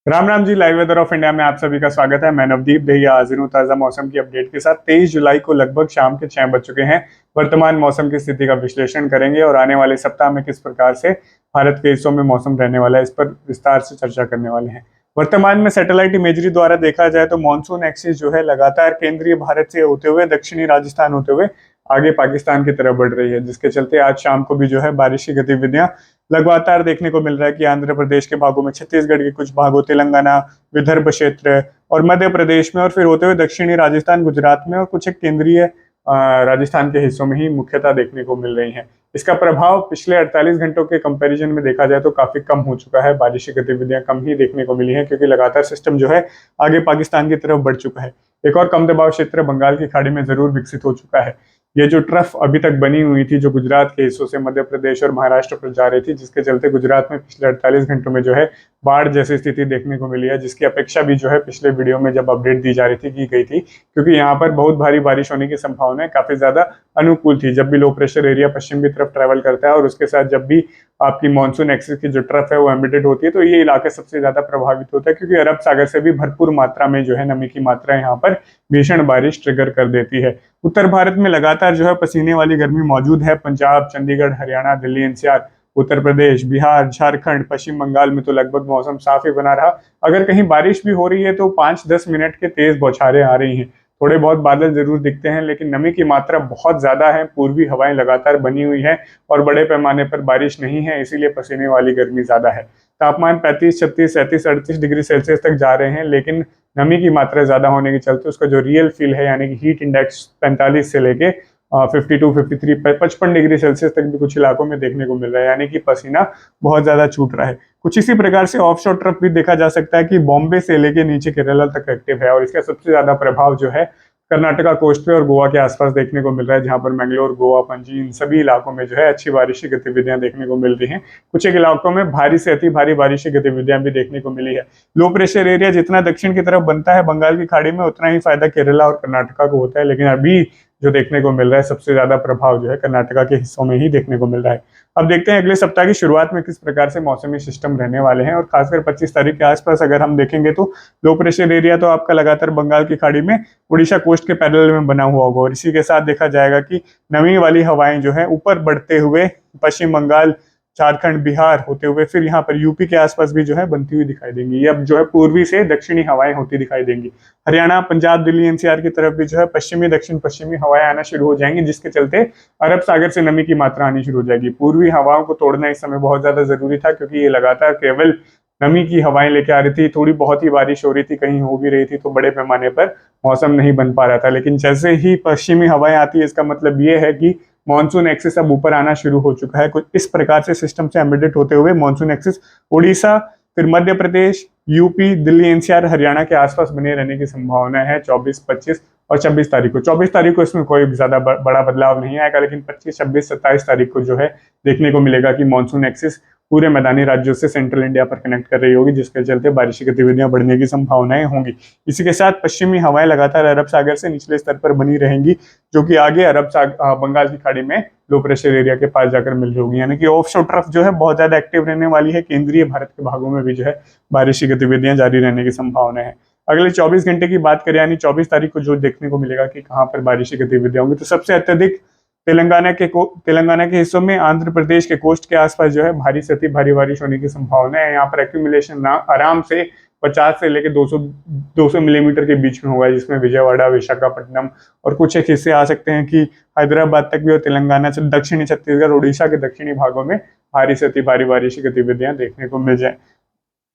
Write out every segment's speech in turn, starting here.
Ram Ram ji. Live weather of India में आप सभी का स्वागत है। मैं नवदीप दहिया हाजिर हूँ ताज़ा मौसम की अपडेट के साथ। 23 जुलाई को लगभग शाम के 6 बज चुके हैं। वर्तमान मौसम की स्थिति का विश्लेषण करेंगे और आने वाले सप्ताह में किस प्रकार से भारत के हिस्सों में मौसम रहने वाला है, इस पर विस्तार से चर्चा करने वाले हैं। वर्तमान में सैटेलाइट इमेजरी द्वारा देखा जाए तो मानसून एक्सिस जो है लगातार केंद्रीय भारत से होते हुए दक्षिणी राजस्थान होते हुए आगे पाकिस्तान की तरफ बढ़ रही है, जिसके चलते आज शाम को भी जो है बारिश की गतिविधियां लगातार देखने को मिल रहा है कि आंध्र प्रदेश के भागों में, छत्तीसगढ़ के कुछ भागों, तेलंगाना, विदर्भ क्षेत्र और मध्य प्रदेश में, और फिर होते हुए दक्षिणी राजस्थान, गुजरात में और कुछ एक केंद्रीय राजस्थान के हिस्सों में ही मुख्यतः देखने को मिल रही है। इसका प्रभाव पिछले 48 घंटों के कंपैरिजन में देखा जाए तो काफी कम हो चुका है। बारिश की गतिविधियां कम ही देखने को मिली है क्योंकि लगातार सिस्टम जो है आगे पाकिस्तान की तरफ बढ़ चुका है। एक और कम दबाव क्षेत्र बंगाल की खाड़ी में जरूर विकसित हो चुका है। ये जो ट्रफ अभी तक बनी हुई थी जो गुजरात के हिस्सों से मध्य प्रदेश और महाराष्ट्र पर जा रही थी, जिसके चलते गुजरात में पिछले 48 घंटों में जो है बाढ़ जैसी स्थिति देखने को मिली है, जिसकी अपेक्षा भी जो है पिछले वीडियो में जब अपडेट दी जा रही थी की गई थी, क्योंकि यहाँ पर बहुत भारी बारिश होने की संभावना काफी ज्यादा अनुकूल थी। जब भी लो प्रेशर एरिया पश्चिम की तरफ ट्रेवल करता है और उसके साथ जब भी आपकी मानसून एक्सिस की जो ट्रफ है वो एम्बेडेड होती है, तो ये इलाका सबसे ज्यादा प्रभावित होता है, क्योंकि अरब सागर से भी भरपूर मात्रा में जो है नमी की मात्रा यहाँ पर भीषण बारिश ट्रिगर कर देती है। उत्तर भारत में लगातार जो है पसीने वाली गर्मी मौजूद है। पंजाब, चंडीगढ़, हरियाणा, दिल्ली एनसीआर, उत्तर प्रदेश, बिहार, झारखंड, पश्चिम बंगाल में तो लगभग मौसम साफ ही बना रहा। अगर कहीं बारिश भी हो रही है तो 5-10 मिनट के तेज बौछारें आ रही हैं। थोड़े बहुत बादल जरूर दिखते हैं, लेकिन नमी की मात्रा बहुत ज्यादा है। पूर्वी हवाएं लगातार बनी हुई है और बड़े पैमाने पर बारिश नहीं है, इसीलिए पसीने वाली गर्मी ज्यादा है। तापमान 35, 36, 37, 38 डिग्री सेल्सियस तक जा रहे हैं, लेकिन नमी की मात्रा ज्यादा होने के चलते उसका जो रियल फील है यानी कि हीट इंडेक्स 45 से लेके 52, 53, 55 डिग्री सेल्सियस तक भी कुछ इलाकों में देखने को मिल रहा है, यानी कि पसीना बहुत ज्यादा छूट रहा है। कुछ इसी प्रकार से ऑफ शोर ट्रफ भी देखा जा सकता है कि बॉम्बे से लेके नीचे केरला तक एक्टिव है, और इसका सबसे ज्यादा प्रभाव जो है कर्नाटका कोस्ट पे और गोवा के आसपास देखने को मिल रहा है, जहां पर मैंगलोर, गोवा, पणजी, इन सभी इलाकों में जो है अच्छी बारिश की गतिविधियां देखने को मिल रही हैं। कुछ एक इलाकों में भारी से अति भारी बारिश की गतिविधियां भी देखने को मिली है। लो प्रेशर एरिया जितना दक्षिण की तरफ बनता है बंगाल की खाड़ी में, उतना ही फायदा केरला और कर्नाटका को होता है, लेकिन अभी जो देखने को मिल रहा है सबसे ज्यादा प्रभाव जो है कर्नाटका के हिस्सों में ही देखने को मिल रहा है। अब देखते हैं अगले सप्ताह की शुरुआत में किस प्रकार से मौसमी सिस्टम रहने वाले हैं, और खासकर 25 तारीख के आसपास अगर हम देखेंगे तो लो प्रेशर एरिया तो आपका लगातार बंगाल की खाड़ी में उड़ीसा कोस्ट के पैरेलल में बना हुआ होगा, और इसी के साथ देखा जाएगा कि नमी वाली हवाएं जो है ऊपर बढ़ते हुए पश्चिम बंगाल, झारखंड, बिहार होते हुए फिर यहाँ पर यूपी के आसपास भी जो है बनती हुई दिखाई देंगी। ये अब जो है पूर्वी से दक्षिणी हवाएं होती दिखाई देंगी। हरियाणा, पंजाब, दिल्ली एनसीआर की तरफ भी जो है पश्चिमी दक्षिण पश्चिमी हवाएं आना शुरू हो जाएंगी, जिसके चलते अरब सागर से नमी की मात्रा आनी शुरू हो जाएगी। पूर्वी हवाओं को तोड़ना इस समय बहुत ज्यादा जरूरी था, क्योंकि ये लगातार केवल नमी की हवाएं लेके आ रही थी। थोड़ी बहुत ही बारिश हो रही थी, कहीं हो भी रही थी तो बड़े पैमाने पर मौसम नहीं बन पा रहा था, लेकिन जैसे ही पश्चिमी हवाएं आती है इसका मतलब ये है कि मानसून एक्सिस अब ऊपर आना शुरू हो चुका है। कुछ इस प्रकार से सिस्टम से एम्बेडेड होते हुए मानसून एक्सिस उड़ीसा, फिर मध्य प्रदेश, यूपी, दिल्ली एनसीआर, हरियाणा के आसपास बने रहने की संभावना है 24, 25 और 26 तारीख को। 24 तारीख को इसमें कोई ज्यादा बड़ा बदलाव नहीं आएगा, लेकिन 25, 26, 27 तारीख को जो है देखने को मिलेगा कि मानसून एक्सिस पूरे मैदानी राज्यों से सेंट्रल इंडिया पर कनेक्ट कर रही होगी, जिसके चलते बारिश की गतिविधियां बढ़ने की संभावनाएं होंगी। इसी के साथ पश्चिमी हवाएं लगातार अरब सागर से निचले स्तर पर बनी रहेंगी, जो कि आगे बंगाल की खाड़ी में लो प्रेशर एरिया के पास जाकर मिल रही होगी, यानी कि ऑफ शोर ट्रफ जो है बहुत ज्यादा एक्टिव रहने वाली है। केंद्रीय भारत के भागों में भी जो है बारिश की गतिविधियां जारी रहने की संभावना है। अगले 24 घंटे की बात करें यानी 24 तारीख को जो देखने को मिलेगा कि कहाँ पर बारिश की गतिविधियां होंगी, तो सबसे अत्यधिक तेलंगाना के हिस्सों में, आंध्र प्रदेश के कोस्ट के आसपास जो है भारी से अति भारी बारिश होने की संभावना है। यहाँ पर एक्यूमुलेशन आराम से 50 से लेकर 200 मिलीमीटर के बीच में होगा, जिसमें विजयवाड़ा, विशाखापट्टनम और कुछ एक हिस्से आ सकते हैं कि हैदराबाद तक भी, और तेलंगाना से दक्षिणी छत्तीसगढ़, उड़ीसा के दक्षिणी भागों में भारी से अति भारी बारिश की गतिविधियां देखने को मिल जाए।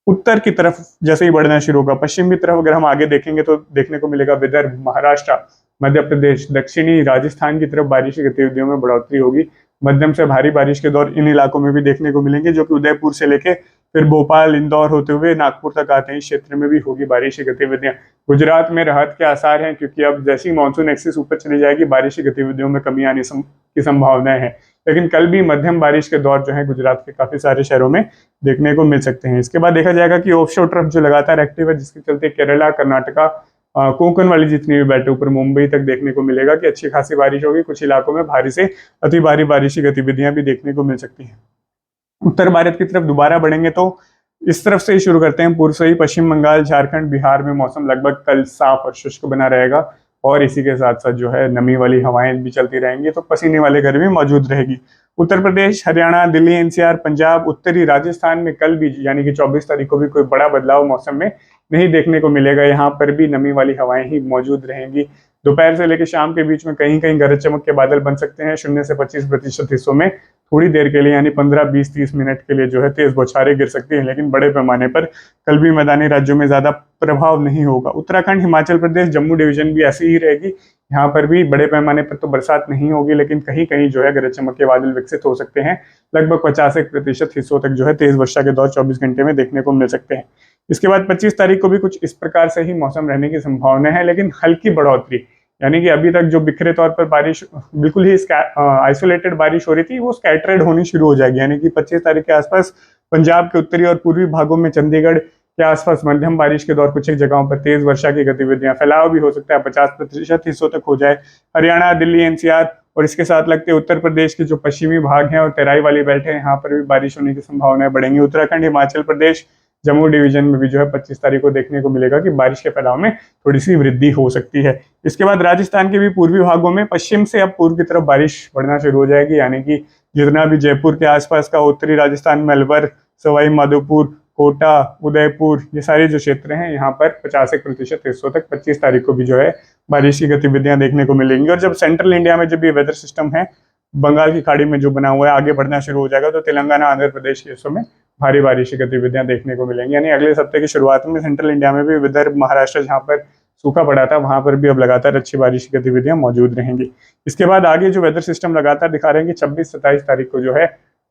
उत्तर की तरफ जैसे ही बढ़ना शुरू होगा, पश्चिम की तरफ अगर हम आगे देखेंगे तो देखने को मिलेगा विदर्भ, महाराष्ट्र, मध्य प्रदेश, दक्षिणी राजस्थान की तरफ बारिश की गतिविधियों में बढ़ोतरी होगी। मध्यम से भारी बारिश के दौर इन इलाकों में भी देखने को मिलेंगे, जो कि उदयपुर से लेके फिर भोपाल, इंदौर होते हुए नागपुर तक आते हैं। इस क्षेत्र में भी होगी बारिश की गतिविधियां। गुजरात में राहत के आसार हैं, क्योंकि अब जैसी ही मानसून एक्सिस ऊपर चली जाएगी बारिश की गतिविधियों में कमी आने की संभावनाएं हैं। लेकिन कल भी मध्यम बारिश के दौर जो है गुजरात के काफी सारे शहरों में देखने को मिल सकते हैं। इसके बाद देखा जाएगा कि ऑफशोर ट्रफ जो लगातार एक्टिव है, जिसके चलते केरला, कर्नाटका, कोंकण वाली जितनी भी बेल्ट ऊपर मुंबई तक देखने को मिलेगा कि अच्छी खासी बारिश होगी। कुछ इलाकों में भारी से अति भारी बारिश की गतिविधियां भी देखने को मिल सकती हैं। उत्तर भारत की तरफ दोबारा बढ़ेंगे तो इस तरफ से ही शुरू करते हैं, पूर्व से ही पश्चिम बंगाल, झारखंड, बिहार में मौसम लगभग कल साफ और शुष्क बना रहेगा और इसी के साथ साथ जो है नमी वाली हवाएं भी चलती रहेंगी, तो पसीने वाली गर्मी मौजूद रहेगी। उत्तर प्रदेश, हरियाणा, दिल्ली एनसीआर, पंजाब, उत्तरी राजस्थान में कल भी यानी कि 24 तारीख को भी कोई बड़ा बदलाव मौसम में नहीं देखने को मिलेगा। यहाँ पर भी नमी वाली हवाएं ही मौजूद रहेंगी। दोपहर से लेकर शाम के बीच में कहीं कहीं गरज चमक के बादल बन सकते हैं। 0 से 25% हिस्सों में थोड़ी देर के लिए यानी 15, 20, 30 मिनट के लिए जो है तेज बौछारें गिर सकती हैं, लेकिन बड़े पैमाने पर कल भी मैदानी राज्यों में ज्यादा प्रभाव नहीं होगा। उत्तराखंड, हिमाचल प्रदेश, जम्मू डिवीजन भी ऐसी ही रहेगी। यहाँ पर भी बड़े पैमाने पर तो बरसात नहीं होगी, लेकिन कहीं कहीं जो है गरज चमक के बादल विकसित हो सकते हैं। लगभग 50% हिस्सों तक जो है तेज वर्षा के दौर 24 घंटे में देखने को मिल सकते हैं। इसके बाद 25 तारीख को भी कुछ इस प्रकार से ही मौसम रहने की संभावना है, लेकिन हल्की बढ़ोतरी, यानी कि अभी तक जो बिखरे तौर पर बारिश, बिल्कुल ही आइसोलेटेड बारिश हो रही थी, वो स्कैटर्ड होनी शुरू हो जाएगी। यानी कि 25 तारीख के आसपास पंजाब के उत्तरी और पूर्वी भागों में, चंडीगढ़ के आसपास मध्यम बारिश के दौर, कुछ एक जगहों पर तेज वर्षा की गतिविधियां, फैलाव भी हो सकता है 50% हिस्सों तक हो जाए। हरियाणा, दिल्ली एनसीआर और इसके साथ लगते उत्तर प्रदेश के जो पश्चिमी भाग हैं और तराई वाली बेल्ट है, यहाँ पर भी बारिश होने की संभावनाएं बढ़ेंगी। उत्तराखंड, हिमाचल प्रदेश, जम्मू डिवीजन में भी जो है 25 तारीख को देखने को मिलेगा कि बारिश के फैलाव में थोड़ी सी वृद्धि हो सकती है। इसके बाद राजस्थान के भी पूर्वी भागों में पश्चिम से अब पूर्व की तरफ बारिश बढ़ना शुरू हो जाएगी, यानी कि जितना भी जयपुर के आसपास का उत्तरी राजस्थान में अलवर, सवाई माधोपुर, कोटा, उदयपुर, ये सारे जो क्षेत्र हैं, यहाँ पर 50% हिस्सों तक 25 तारीख को भी जो है बारिश की गतिविधियां देखने को मिलेंगी। और जब सेंट्रल इंडिया में जब ये वेदर सिस्टम है बंगाल की खाड़ी में जो बना हुआ है आगे बढ़ना शुरू हो जाएगा, तो तेलंगाना, आंध्र प्रदेश के हिस्सों में भारी बारिश की गतिविधियां देखने को मिलेंगी। यानी अगले सप्ताह की शुरुआत में सेंट्रल इंडिया में भी, विदर्भ, महाराष्ट्र जहाँ पर सूखा पड़ा था, वहां पर भी अब लगातार अच्छी बारिश की गतिविधियां मौजूद रहेंगी। इसके बाद आगे जो वेदर सिस्टम लगातार दिखा रहे हैं कि 26-27 तारीख को जो है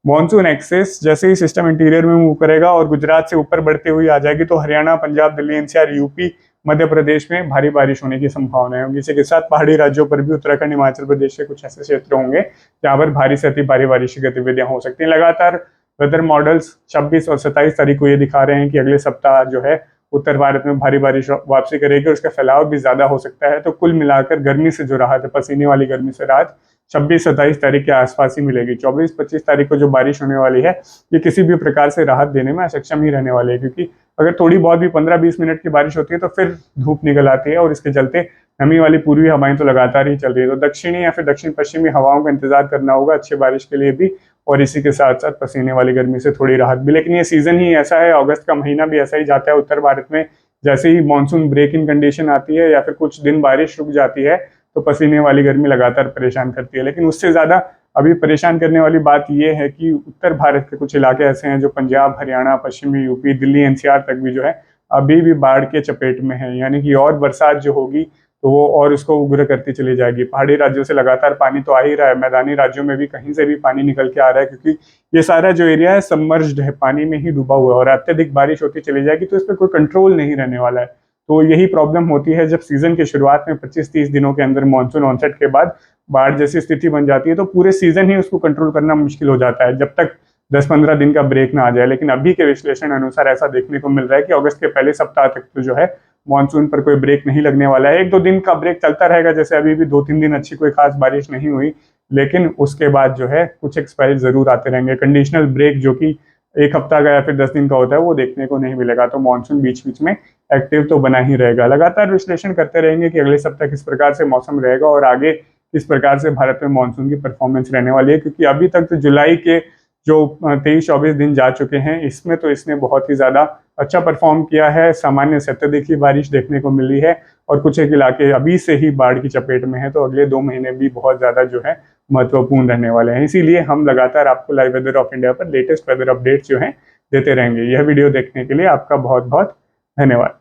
मॉनसून एक्सेस जैसे ही सिस्टम इंटीरियर में मूव करेगा और गुजरात से ऊपर बढ़ते हुए आ जाएगी, तो हरियाणा, पंजाब, दिल्ली एनसीआर, यूपी, मध्य प्रदेश में भारी बारिश होने की संभावना होगी। इसी के साथ पहाड़ी राज्यों पर भी, उत्तराखंड, हिमाचल प्रदेश के कुछ ऐसे क्षेत्र होंगे जहां पर भारी से अति भारी बारिश की गतिविधियां हो सकती हैं। लगातार वेदर मॉडल्स 26 और 27 तारीख को ये दिखा रहे हैं कि अगले सप्ताह जो है उत्तर भारत में भारी बारिश वापसी करेगी और उसका फैलाव भी ज्यादा हो सकता है। तो कुल मिलाकर गर्मी से जो राहत है, पसीने वाली गर्मी से राहत 26-27 तारीख के आसपास ही मिलेगी। 24-25 तारीख को जो बारिश होने वाली है, ये किसी भी प्रकार से राहत देने में असक्षम ही रहने वाली है, क्योंकि अगर थोड़ी बहुत भी 15-20 मिनट की बारिश होती है तो फिर धूप निकल आती है और इसके चलते नमी वाली पूर्वी हवाएं तो लगातार ही चल रही है। तो दक्षिणी या फिर दक्षिण पश्चिमी हवाओं का इंतजार करना होगा अच्छी बारिश के लिए भी, और इसी के साथ साथ पसीने वाली गर्मी से थोड़ी राहत भी। लेकिन ये सीजन ही ऐसा है, अगस्त का महीना भी ऐसा ही जाता है उत्तर भारत में। जैसे ही मानसून ब्रेक इन कंडीशन आती है या फिर कुछ दिन बारिश रुक जाती है, तो पसीने वाली गर्मी लगातार परेशान करती है। लेकिन उससे ज्यादा अभी परेशान करने वाली बात यह है कि उत्तर भारत के कुछ इलाके ऐसे हैं जो पंजाब, हरियाणा, पश्चिमी यूपी, दिल्ली एनसीआर तक भी जो है अभी भी बाढ़ के चपेट में है। यानी कि और बरसात जो होगी तो वो और उसको उग्र करती चली जाएगी। पहाड़ी राज्यों से लगातार पानी तो आ ही रहा है, मैदानी राज्यों में भी कहीं से भी पानी निकल के आ रहा है, क्योंकि ये सारा जो एरिया है सबमर्ज्ड है, पानी में ही डूबा हुआ है, और अत्यधिक बारिश होती चली जाएगी तो इस पर कोई कंट्रोल नहीं रहने वाला है। तो यही प्रॉब्लम होती है जब सीजन की शुरुआत में 25-30 दिनों के अंदर मानसून ऑनसेट के बाद बाढ़ जैसी स्थिति बन जाती है, तो पूरे सीजन ही उसको कंट्रोल करना मुश्किल हो जाता है जब तक 10-15 दिन का ब्रेक ना आ जाए। लेकिन अभी के विश्लेषण अनुसार ऐसा देखने को मिल रहा है कि अगस्त के पहले सप्ताह तक तो जो है मानसून पर कोई ब्रेक नहीं लगने वाला है। 1-2 दिन का ब्रेक चलता रहेगा, जैसे अभी भी 2-3 दिन अच्छी कोई खास बारिश नहीं हुई, लेकिन उसके बाद जो है कुछ एक स्पेल जरूर आते रहेंगे। कंडीशनल ब्रेक जो कि 1 हफ्ता का या फिर 10 दिन का होता है, वो देखने को नहीं मिलेगा। तो मानसून बीच बीच में एक्टिव तो बना ही रहेगा। लगातार विश्लेषण करते रहेंगे कि अगले सप्ताह किस प्रकार से मौसम रहेगा और आगे किस प्रकार से भारत में मानसून की परफॉर्मेंस रहने वाली है, क्योंकि अभी तक तो जुलाई के जो 23-24 दिन जा चुके हैं, इसमें तो इसने बहुत ही ज़्यादा अच्छा परफॉर्म किया है। सामान्य से अत्यधिक ही बारिश देखने को मिली है और कुछ एक इलाके अभी से ही बाढ़ की चपेट में है। तो अगले 2 महीने भी बहुत ज़्यादा जो है महत्वपूर्ण रहने वाले हैं। इसीलिए हम लगातार आपको लाइव वेदर ऑफ इंडिया पर लेटेस्ट वेदर अपडेट्स जो हैं देते रहेंगे। यह वीडियो देखने के लिए आपका बहुत बहुत धन्यवाद।